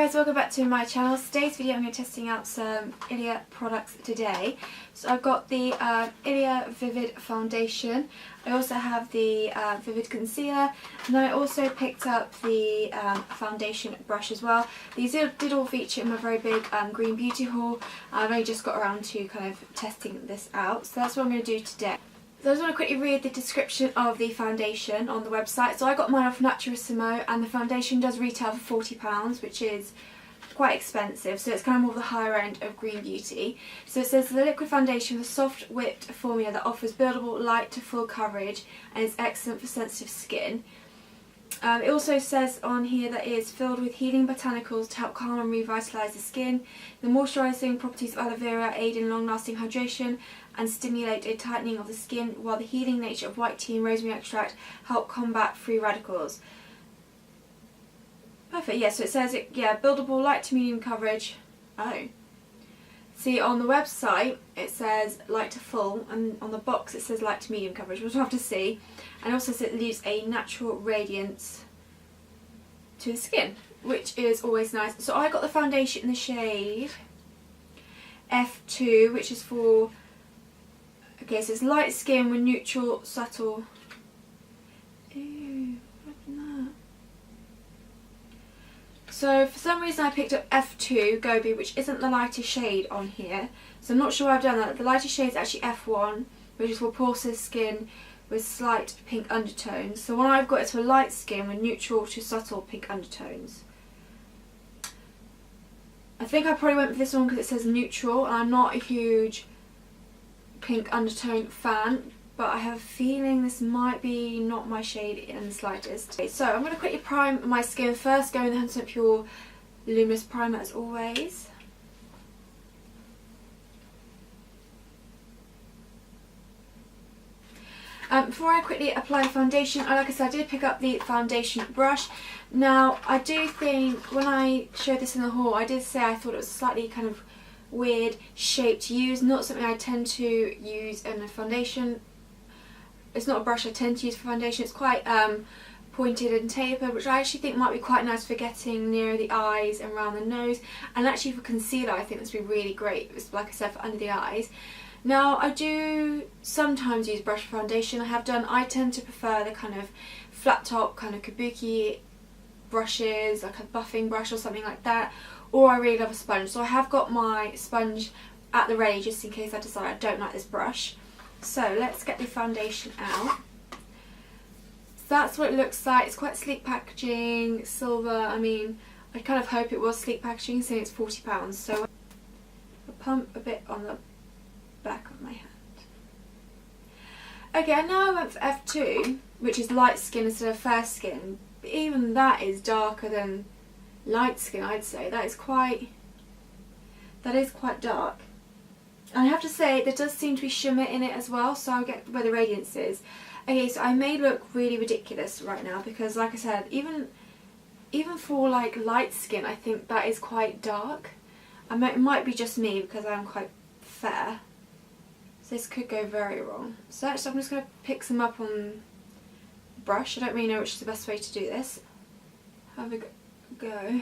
guys, welcome back to my channel. Today's video I'm going to be testing out some Ilia products today. So I've got the Ilia Vivid Foundation. I also have the Vivid Concealer, and then I also picked up the foundation brush as well. These did all feature in my very big Green Beauty haul. I've only just got around to kind of testing this out, so that's what I'm going to do today. So I just want to quickly read the description of the foundation on the website. So I got mine off Naturissimo, and the foundation does retail for £40, which is quite expensive. So it's kind of more the higher end of Green Beauty. So it says the liquid foundation with a soft whipped formula that offers buildable light to full coverage and is excellent for sensitive skin. It also says on here that it is filled with healing botanicals to help calm and revitalise the skin. The moisturising properties of aloe vera aid in long-lasting hydration and stimulate a tightening of the skin, while the healing nature of white tea and rosemary extract help combat free radicals. Perfect, yeah, so it says, buildable light to medium coverage. Oh. See, on the website it says light to full, and on the box it says light to medium coverage, which we'll have to see. And also says it leaves a natural radiance to the skin, which is always nice. So I got the foundation in the shade F2, which is for, okay, so it's light skin with neutral, subtle. Ew, what happened there? So for some reason I picked up F2 Gobi, which isn't the lightest shade on here. So I'm not sure why I've done that. The lightest shade is actually F1, which is for porcelain skin with slight pink undertones. So one I've got is for light skin with neutral to subtle pink undertones. I think I probably went for this one because it says neutral, and I'm not a huge pink undertone fan, but I have a feeling this might be not my shade in the slightest. Okay, so I'm going to quickly prime my skin first, going with the 100% Pure Luminous Primer as always. Before I quickly apply the foundation, like I said, I did pick up the foundation brush. Now, I do think when I showed this in the haul, I did say I thought it was slightly kind of weird shape to use. Not something I tend to use in a foundation. It's not a brush I tend to use for foundation. It's quite pointed and tapered, which I actually think might be quite nice for getting near the eyes and around the nose. And actually for concealer, I think this would be really great, like I said, for under the eyes. Now, I do sometimes use brush for foundation. I tend to prefer the kind of flat top, kind of kabuki brushes, like a buffing brush or something like that. Or I really love a sponge. So I have got my sponge at the ready just in case I decide I don't like this brush. So let's get the foundation out. So that's what it looks like. It's quite sleek packaging, silver. I mean, I kind of hope it was sleek packaging, saying it's £40. So I'll pump a bit on the back of my hand. Okay, now I went for F2, which is light skin instead of fair skin. But even that is darker than light skin, I'd say. That is quite dark. And I have to say, there does seem to be shimmer in it as well, so I'll get where the radiance is. Okay, so I may look really ridiculous right now because, like I said, even for like light skin, I think that is quite dark. It might be just me because I am quite fair. So this could go very wrong. So actually, I'm just going to pick some up on the brush. I don't really know which is the best way to do this. Have a go.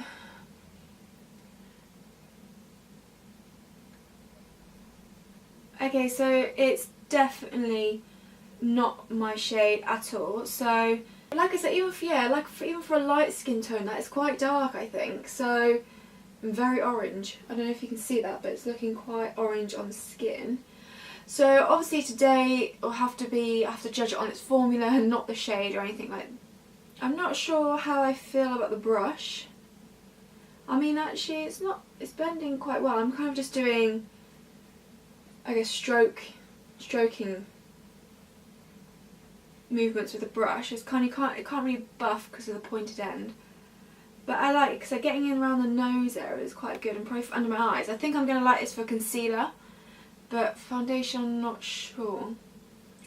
Okay, so it's definitely not my shade at all. So, like I said, even for a light skin tone, that is quite dark, I think. So, very orange. I don't know if you can see that, but it's looking quite orange on the skin. So obviously today I have to judge it on its formula and not the shade or anything like that. I'm not sure how I feel about the brush. I mean, actually it's blending quite well. I'm kind of just doing, I guess, stroking movements with the brush. It can't really buff because of the pointed end. But I like it because getting in around the nose area is quite good, and probably for under my eyes. I think I'm going to like this for concealer, but foundation I'm not sure.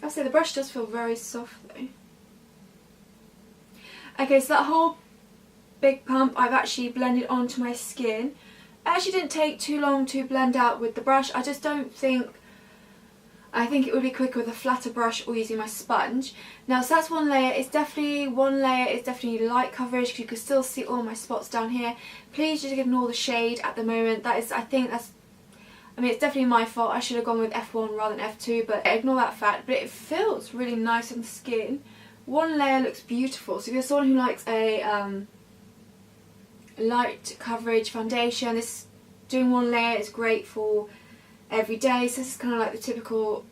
I'll say the brush does feel very soft though. Okay, so that whole big pump I've actually blended onto my skin. It actually didn't take too long to blend out with the brush. I just don't think I think it would be quicker with a flatter brush or using my sponge. Now, so that's one layer. It's definitely light coverage because you can still see all my spots down here. Please just ignore the shade at the moment. I mean, it's definitely my fault. I should have gone with F1 rather than F2, but ignore that fact. But it feels really nice on the skin. One layer looks beautiful. So if you're someone who likes a light coverage foundation, doing one layer is great for every day. So this is kind of like the typical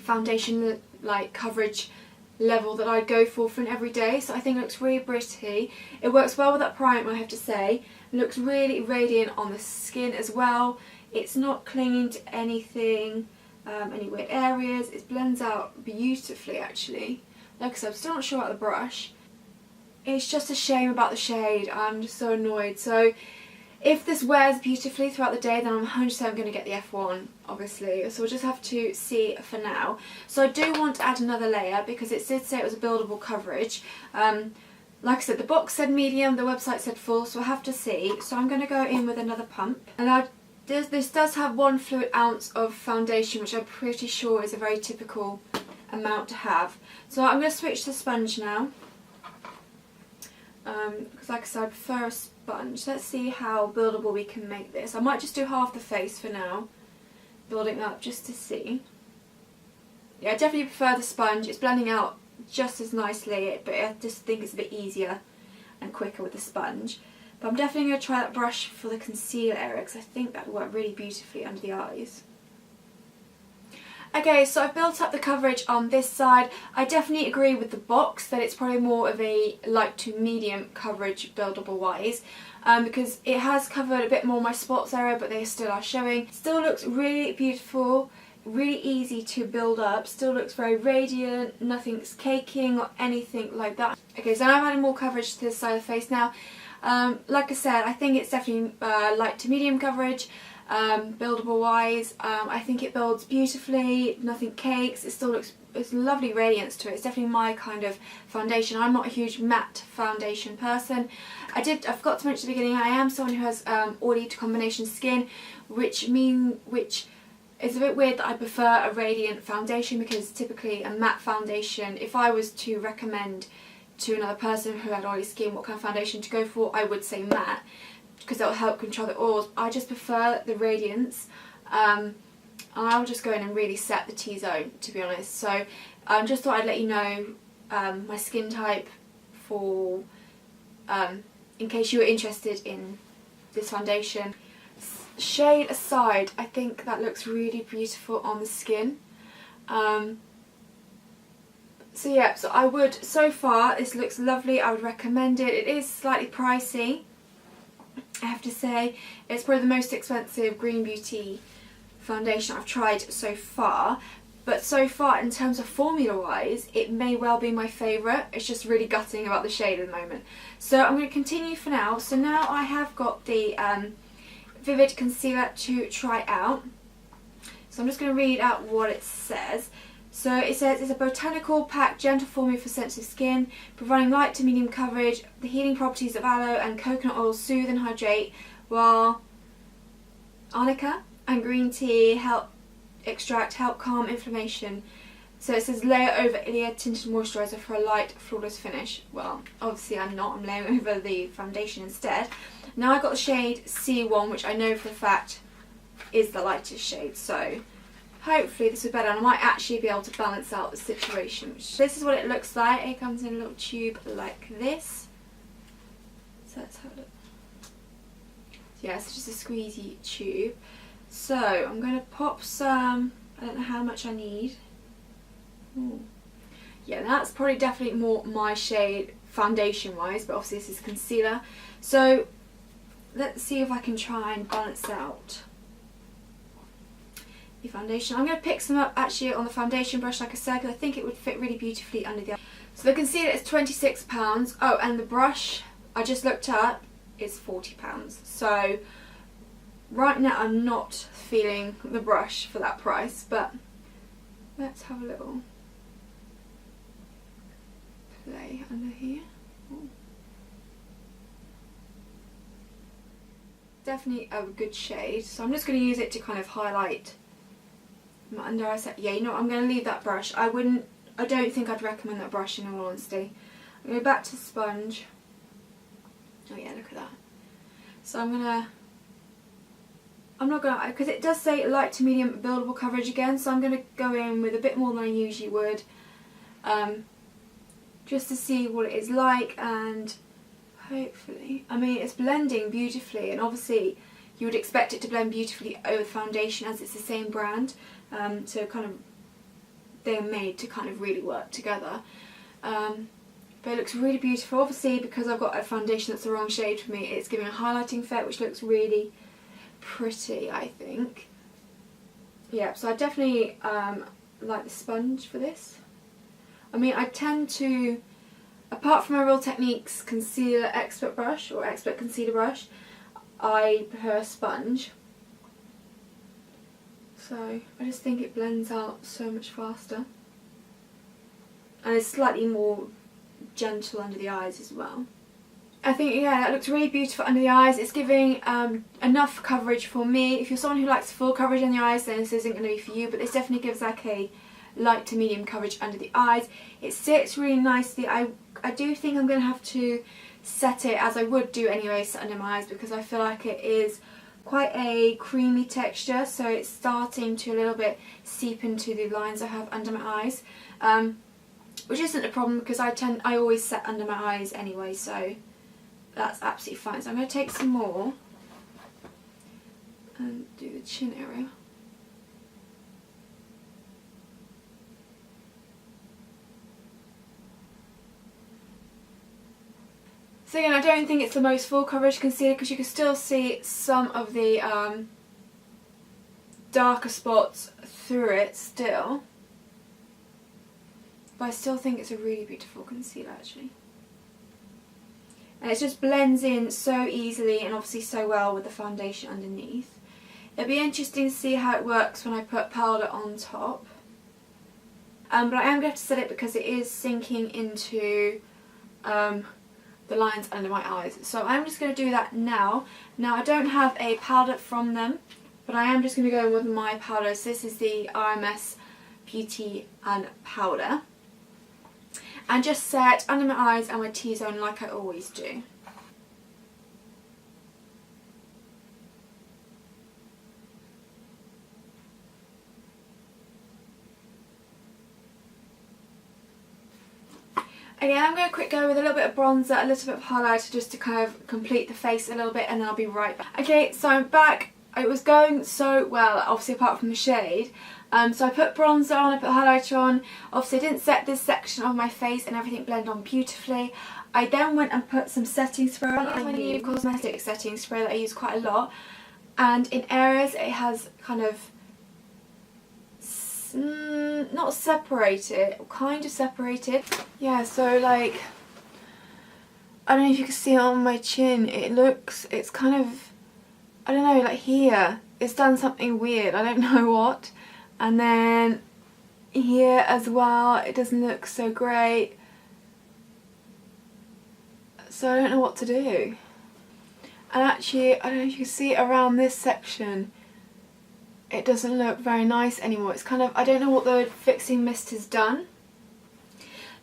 foundation like coverage level that I'd go for an everyday. So I think it looks really pretty. It works well with that primer, I have to say. It looks really radiant on the skin as well. It's not clinging to anything, any weird areas. It blends out beautifully actually. Like I said, I'm still not sure about the brush. It's just a shame about the shade. I'm just so annoyed. So if this wears beautifully throughout the day, then I'm 100% going to get the F1, obviously. So we'll just have to see for now. So I do want to add another layer because it did say it was a buildable coverage. Like I said, the box said medium, the website said full, so I have to see. So I'm going to go in with another pump. And this does have 1 fluid ounce of foundation, which I'm pretty sure is a very typical amount to have. So I'm going to switch to sponge now. Because like I said, I prefer a sponge. Let's see how buildable we can make this. I might just do half the face for now, building up just to see. Yeah, I definitely prefer the sponge. It's blending out just as nicely, but I just think it's a bit easier and quicker with the sponge. But I'm definitely going to try that brush for the concealer area because I think that would work really beautifully under the eyes. Okay, so I've built up the coverage on this side. I definitely agree with the box that it's probably more of a light to medium coverage buildable wise, because it has covered a bit more my spots area, but they still are showing. Still looks really beautiful, really easy to build up, still looks very radiant, nothing's caking or anything like that. Okay, so now I'm adding more coverage to this side of the face now. Like I said, I think it's definitely light to medium coverage. Buildable wise, I think it builds beautifully, nothing cakes, it still looks, it's lovely radiance to it. It's definitely my kind of foundation. I'm not a huge matte foundation person. I forgot to mention at the beginning, I am someone who has oily to combination skin, which is a bit weird that I prefer a radiant foundation, because typically a matte foundation, if I was to recommend to another person who had oily skin what kind of foundation to go for, I would say matte, because that will help control the oils. I just prefer the radiance, and I'll just go in and really set the T-zone, to be honest. So just thought I'd let you know my skin type for in case you were interested in this foundation. Shade aside, I think that looks really beautiful on the skin. So yeah, so far this looks lovely. I would recommend it. It is slightly pricey, I have to say. It's probably the most expensive Green Beauty foundation I've tried so far, but so far in terms of formula wise it may well be my favourite. It's just really gutting about the shade at the moment. So I'm going to continue for now. So now I have got the Vivid Concealer to try out. So I'm just going to read out what it says. So it says it's a botanical packed gentle formula for sensitive skin, providing light to medium coverage. The healing properties of aloe and coconut oil soothe and hydrate, while arnica and green tea extract help calm inflammation. So it says layer over Ilia tinted moisturiser for a light, flawless finish. Well, obviously I'm not. I'm layering over the foundation instead. Now I've got the shade C1, which I know for a fact is the lightest shade. So hopefully this is better, and I might actually be able to balance out the situation. This is what it looks like. It comes in a little tube like this. So let's have a look. Yeah, it's just a squeezy tube. So I'm going to pop some, I don't know how much I need. Ooh. Yeah, that's probably definitely more my shade foundation wise, but obviously this is concealer. So let's see if I can try and balance out the foundation. I'm going to pick some up actually on the foundation brush, like I said, because I think it would fit really beautifully under the eye. So the concealer is £26. Oh, and the brush I just looked up is £40. So right now I'm not feeling the brush for that price, but let's have a little play under here. Ooh. Definitely a good shade, so I'm just going to use it to kind of highlight my under eye set. Yeah, you know what, I'm going to leave that brush. I don't think I'd recommend that brush in all honesty. I'm going to go back to the sponge. Oh yeah, look at that. So I'm not going to, because it does say light to medium buildable coverage again, so I'm going to go in with a bit more than I usually would, just to see what it is like, and hopefully, I mean, it's blending beautifully, and obviously you would expect it to blend beautifully over foundation as it's the same brand, so kind of they're made to kind of really work together. But it looks really beautiful. Obviously, because I've got a foundation that's the wrong shade for me, it's giving a highlighting effect which looks really pretty, I think. Yeah, so I definitely like the sponge for this. I mean, I tend to, apart from my Real Techniques concealer expert brush or expert concealer brush, I prefer a sponge. So I just think it blends out so much faster, and it's slightly more gentle under the eyes as well. I think, yeah, that looks really beautiful under the eyes. It's giving enough coverage for me. If you're someone who likes full coverage on the eyes, then this isn't going to be for you, but this definitely gives like a light to medium coverage under the eyes. It sits really nicely. I do think I'm going to have to set it, as I would do anyway, set under my eyes, because I feel like it is quite a creamy texture, so it's starting to a little bit seep into the lines I have under my eyes, which isn't a problem because I always set under my eyes anyway, so that's absolutely fine. So I'm going to take some more and do the chin area. So again, I don't think it's the most full coverage concealer because you can still see some of the darker spots through it still. But I still think it's a really beautiful concealer actually. And it just blends in so easily and obviously so well with the foundation underneath. It'll be interesting to see how it works when I put powder on top. But I am going to have to set it because it is sinking into the lines under my eyes. So I'm just going to do that now. Now I don't have a powder from them, but I am just going to go with my powder. So this is the RMS Beauty and Powder. And just set under my eyes and my T-zone like I always do. Again, I'm going to quick go with a little bit of bronzer, a little bit of highlighter just to kind of complete the face a little bit, and then I'll be right back. Okay, so I'm back. It was going so well, obviously apart from the shade. So I put bronzer on, I put highlighter on. Obviously I didn't set this section of my face and everything blended on beautifully. I then went and put some setting spray on. I use my new cosmetic setting spray that I use quite a lot. And in areas it has kind of not separated, kind of separated. Yeah, so like, I don't know if you can see it on my chin, it's kind of, I don't know, like here, it's done something weird, I don't know what. And then here as well, it doesn't look so great. So I don't know what to do. And actually, I don't know if you can see around this section, it doesn't look very nice anymore. It's kind of, I don't know what the fixing mist has done,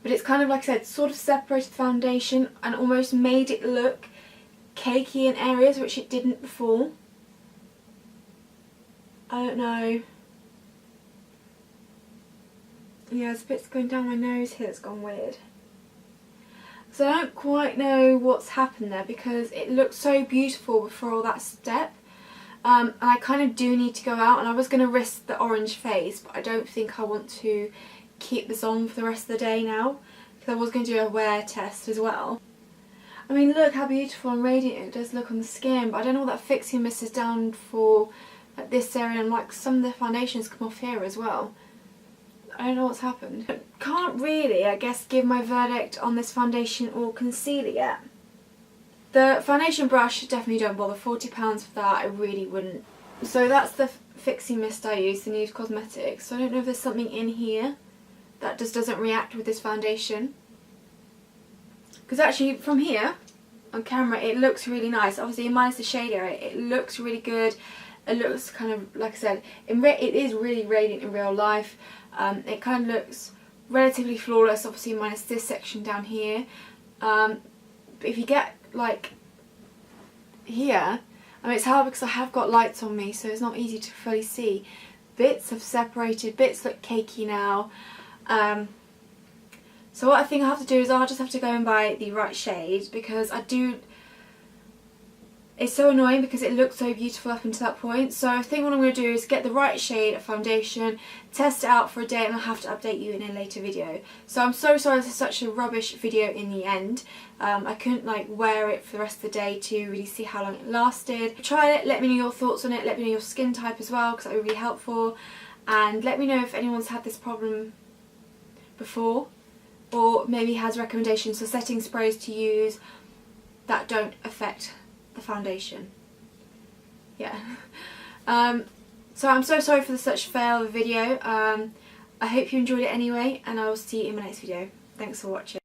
but it's kind of, like I said, sort of separated the foundation and almost made it look cakey in areas which it didn't before. I don't know. Yeah, there's bits going down my nose here that's gone weird. So I don't quite know what's happened there because it looked so beautiful before all that step. And I kind of do need to go out, and I was going to risk the orange face, but I don't think I want to keep this on for the rest of the day now, because I was going to do a wear test as well. I mean, look how beautiful and radiant it does look on the skin, but I don't know what that fixing mist is down for like this area, and like some of the foundations come off here as well. I don't know what's happened. I can't really, I guess, give my verdict on this foundation or concealer yet. The foundation brush, definitely don't bother, £40 for that, I really wouldn't. So that's the fixing mist I use, the Nude Cosmetics. So I don't know if there's something in here that just doesn't react with this foundation. Because actually from here, on camera, it looks really nice. Obviously minus the shade area, it looks really good. it looks kind of, like I said, it is really radiant in real life. It kind of looks relatively flawless, obviously minus this section down here. But if you get like here, I mean it's hard because I have got lights on me, so it's not easy to fully see. Bits have separated, bits look cakey now. So what I think I have to do is I'll just have to go and buy the right shade, because it's so annoying because it looks so beautiful up until that point. So I think what I'm going to do is get the right shade of foundation, test it out for a day, and I'll have to update you in a later video. So I'm so sorry this is such a rubbish video in the end. I couldn't like wear it for the rest of the day to really see how long it lasted. Try it, let me know your thoughts on it, let me know your skin type as well, because that would be really helpful. And let me know if anyone's had this problem before, or maybe has recommendations for setting sprays to use that don't affect the foundation. Yeah. So I'm so sorry for the such fail video. I hope you enjoyed it anyway, and I will see you in my next video. Thanks for watching.